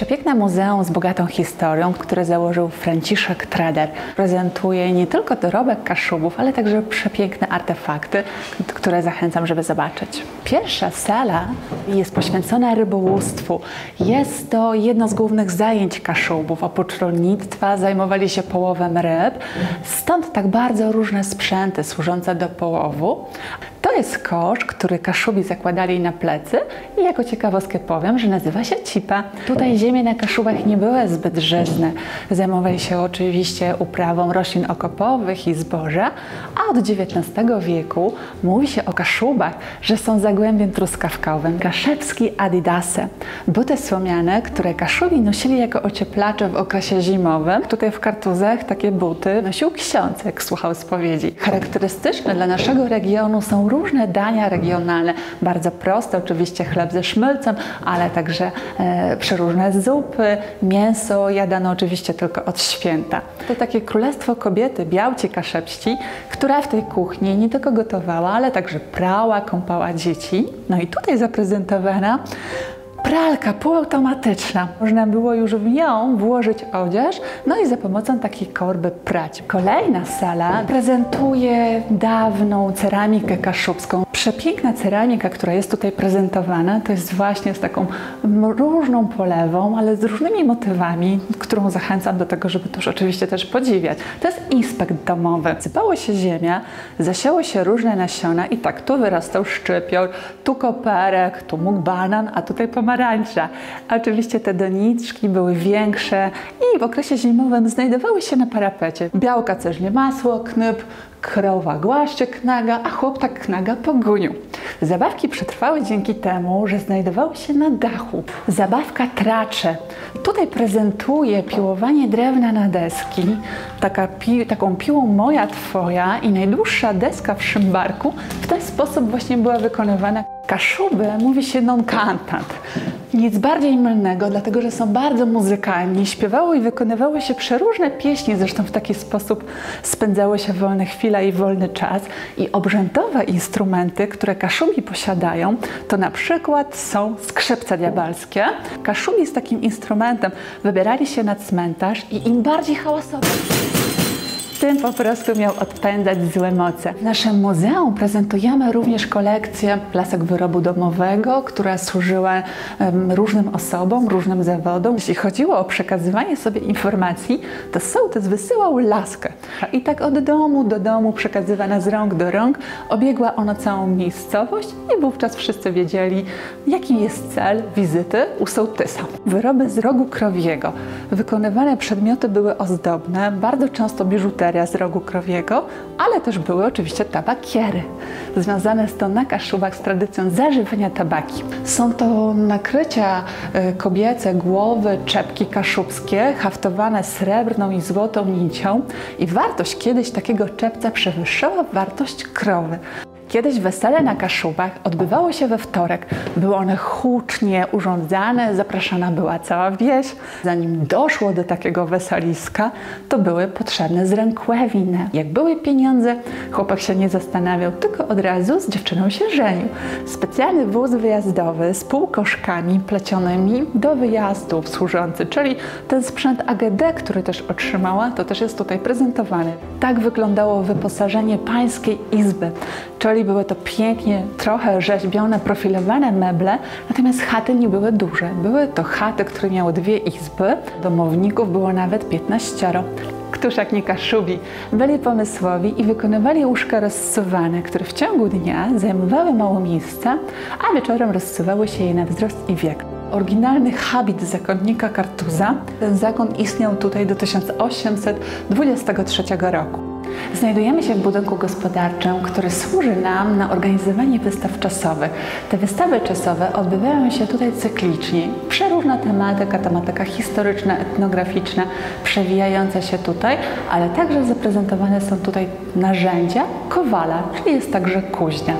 Przepiękne muzeum z bogatą historią, które założył Franciszek Treder, prezentuje nie tylko dorobek Kaszubów, ale także przepiękne artefakty, które zachęcam, żeby zobaczyć. Pierwsza sala jest poświęcona rybołówstwu. Jest to jedno z głównych zajęć Kaszubów. Oprócz rolnictwa zajmowali się połowem ryb, stąd tak bardzo różne sprzęty służące do połowu. To jest kosz, który Kaszubi zakładali na plecy i jako ciekawostkę powiem, że nazywa się cipa. Tutaj ziemie na Kaszubach nie były zbyt żyzne. Zajmowali się oczywiście uprawą roślin okopowych i zboża, a od XIX wieku mówi się o Kaszubach, że są zagłębiem truskawkowym. Kaszebski adidasy. Buty słomiane, które Kaszubi nosili jako ocieplacze w okresie zimowym. Tutaj w Kartuzach takie buty nosił ksiądz, jak słuchał spowiedzi. Charakterystyczne dla naszego regionu są różne dania regionalne, bardzo proste, oczywiście chleb ze szmylcem, ale także przeróżne zupy, mięso jadane oczywiście tylko od święta. To takie królestwo kobiety, białci kaszebści, która w tej kuchni nie tylko gotowała, ale także prała, kąpała dzieci. No i tutaj zaprezentowana pralka półautomatyczna. Można było już w nią włożyć odzież, no i za pomocą takiej korby prać. Kolejna sala prezentuje dawną ceramikę kaszubską. Przepiękna ceramika, która jest tutaj prezentowana, to jest właśnie z taką różną polewą, ale z różnymi motywami, którą zachęcam do tego, żeby to już oczywiście też podziwiać. To jest inspekt domowy. Sypało się ziemia, zasiało się różne nasiona i tak tu wyrastał szczypior, tu koperek, tu mógł banan, a tutaj pomarańcza. A oczywiście te doniczki były większe i w okresie zimowym znajdowały się na parapecie. Białka ceżnie masło, knyp, krowa głaszczyk naga, a chłopak knaga po guniu. Zabawki przetrwały dzięki temu, że znajdowały się na dachu. Zabawka tracze. Tutaj prezentuje piłowanie drewna na deski. Taką piłą moja, twoja i najdłuższa deska w szymbarku w ten sposób właśnie była wykonywana. Kaszuby mówi się non-cantant. Nic bardziej mylnego, dlatego że są bardzo muzykalni, śpiewały i wykonywały się przeróżne pieśni, zresztą w taki sposób spędzały się wolne chwile i wolny czas. I obrzędowe instrumenty, które Kaszubi posiadają, to na przykład są skrzypce diabalskie. Kaszubi z takim instrumentem wybierali się na cmentarz i im bardziej hałasowo, tym po prostu miał odpędzać złe moce. W naszym muzeum prezentujemy również kolekcję lasek wyrobu domowego, która służyła różnym osobom, różnym zawodom. Jeśli chodziło o przekazywanie sobie informacji, to sołtys wysyłał laskę. I tak od domu do domu, przekazywana z rąk do rąk, obiegła ona całą miejscowość i wówczas wszyscy wiedzieli, jaki jest cel wizyty u sołtysa. Wyroby z rogu krowiego. Wykonywane przedmioty były ozdobne, bardzo często biżuteria z rogu krowiego, ale też były oczywiście tabakiery, związane na Kaszubach z tradycją zażywania tabaki. Są to nakrycia kobiece, głowy, czepki kaszubskie, haftowane srebrną i złotą nicią i wartość kiedyś takiego czepca przewyższała wartość krowy. Kiedyś wesele na Kaszubach odbywało się we wtorek. Były one hucznie urządzane, zapraszana była cała wieś. Zanim doszło do takiego weseliska, to były potrzebne zrękłe-winy. Jak były pieniądze, chłopak się nie zastanawiał, tylko od razu z dziewczyną się żenił. Specjalny wóz wyjazdowy z półkoszkami plecionymi do wyjazdów służący, czyli ten sprzęt AGD, który też otrzymała, to też jest tutaj prezentowany. Tak wyglądało wyposażenie pańskiej izby, czyli były to pięknie, trochę rzeźbione, profilowane meble, natomiast chaty nie były duże. Były to chaty, które miały 2 izby, domowników było nawet 15. Któż jak nie Kaszubi, byli pomysłowi i wykonywali łóżka rozsuwane, które w ciągu dnia zajmowały mało miejsca, a wieczorem rozsuwały się je na wzrost i wiek. Oryginalny habit zakonnika Kartuza. Ten zakon istniał tutaj do 1823 roku. Znajdujemy się w budynku gospodarczym, który służy nam na organizowanie wystaw czasowych. Te wystawy czasowe odbywają się tutaj cyklicznie. Przeróżna tematyka historyczna, etnograficzna, przewijająca się tutaj, ale także zaprezentowane są tutaj narzędzia kowala, czyli jest także kuźnia.